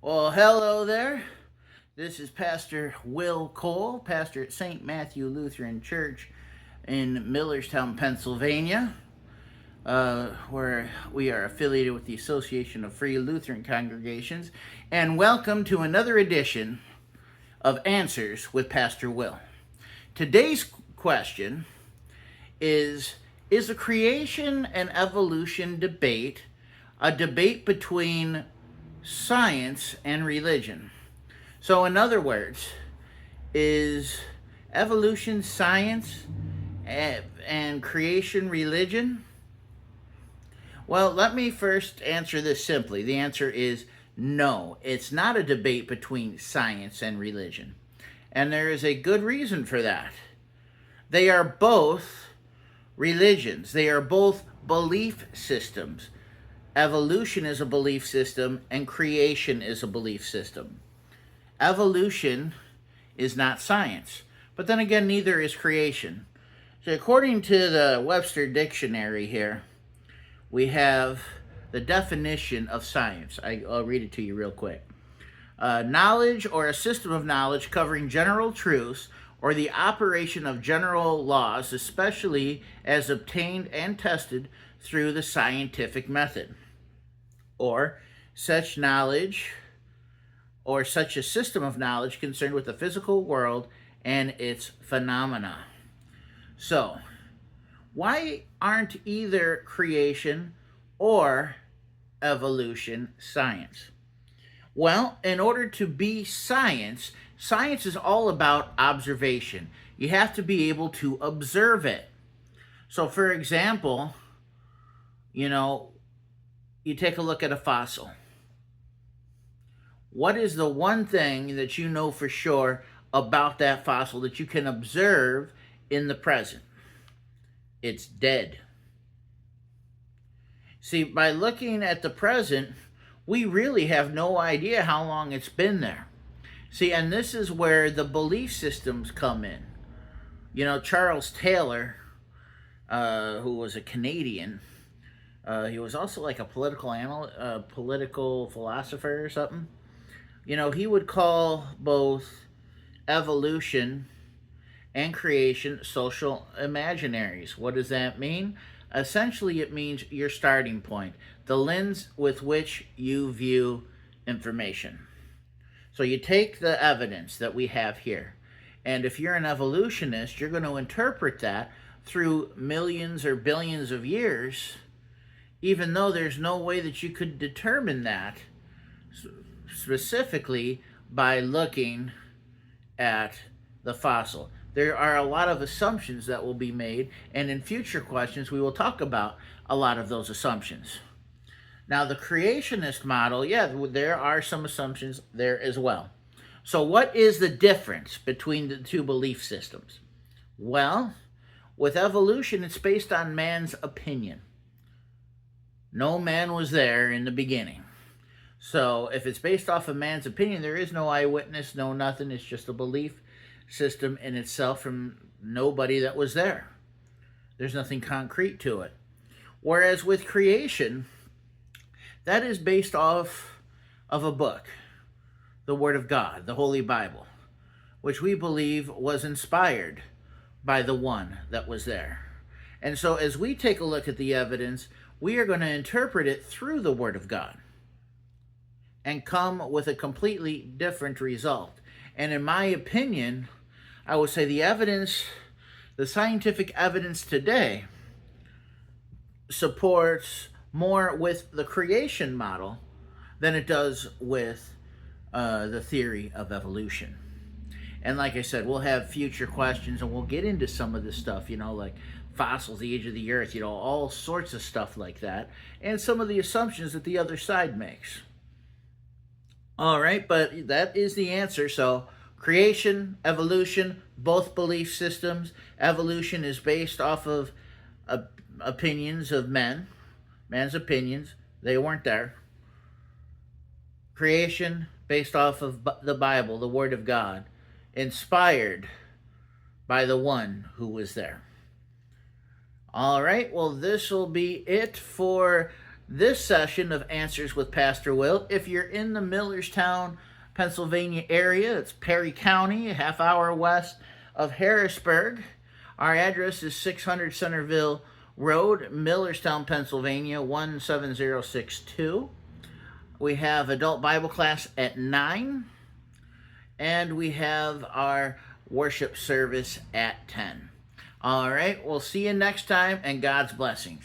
Well, hello there. This is Pastor Will Cole, pastor at St. Matthew Lutheran Church in Millerstown, Pennsylvania, where we are affiliated with the Association of Free Lutheran Congregations. And welcome to another edition of Answers with Pastor Will. Today's question is the creation and evolution debate a debate between science and religion? So, in other words, is evolution science and creation religion? Well, let me first answer this simply. The answer is no. It's not a debate between science and religion. And there is a good reason for that. They are both religions, they are both belief systems. Evolution is a belief system, and creation is a belief system. Evolution is not science, but then again, neither is creation. So, according to the Webster Dictionary here, we have the definition of science. I'll read it to you real quick. Knowledge or a system of knowledge covering general truths or the operation of general laws, especially as obtained and tested through the scientific method, or such knowledge or such a system of knowledge concerned with the physical world and its phenomena. So, why aren't either creation or evolution science? Well, in order to be science, science is all about observation. You have to be able to observe it. So, for example, you take a look at a fossil. What is the one thing that you know for sure about that fossil that you can observe in the present? It's dead. See, by looking at the present, we really have no idea how long it's been there. See, and this is where the belief systems come in. Charles Taylor, who was a Canadian, he was also like a political philosopher or something. He would call both evolution and creation social imaginaries. What does that mean? Essentially, it means your starting point, the lens with which you view information. So you take the evidence that we have here, and if you're an evolutionist, you're going to interpret that through millions or billions of years, even though there's no way that you could determine that specifically by looking at the fossil. There are a lot of assumptions that will be made, and in future questions we will talk about a lot of those assumptions. Now, the creationist model, there are some assumptions there as well. So what is the difference between the two belief systems? Well, with evolution, it's based on man's opinion. No man was there in the beginning. So if it's based off of man's opinion, there is no eyewitness, no nothing. It's just a belief system in itself from nobody that was there. There's nothing concrete to it. Whereas with creation, that is based off of a book, the Word of God, the Holy Bible, which we believe was inspired by the one that was there. And so as we take a look at the evidence, we are going to interpret it through the Word of God and come with a completely different result. And in my opinion, I would say the scientific evidence today supports more with the creation model than it does with the theory of evolution. And like I said, we'll have future questions and we'll get into some of this stuff, like fossils, the age of the earth, all sorts of stuff like that, and some of the assumptions that the other side makes. All right, but that is the answer. So creation, evolution, both belief systems. Evolution is based off of opinions of man's opinions. They weren't there. Creation based off of the Bible, the Word of God, inspired by the one who was there. All right, well, this will be it for this session of Answers with Pastor Will. If you're in the Millerstown, Pennsylvania area, it's Perry County, a half hour west of Harrisburg. Our address is 600 Centerville Road, Millerstown, Pennsylvania, 17062. We have adult Bible class at 9, and we have our worship service at 10. All right, we'll see you next time, and God's blessings.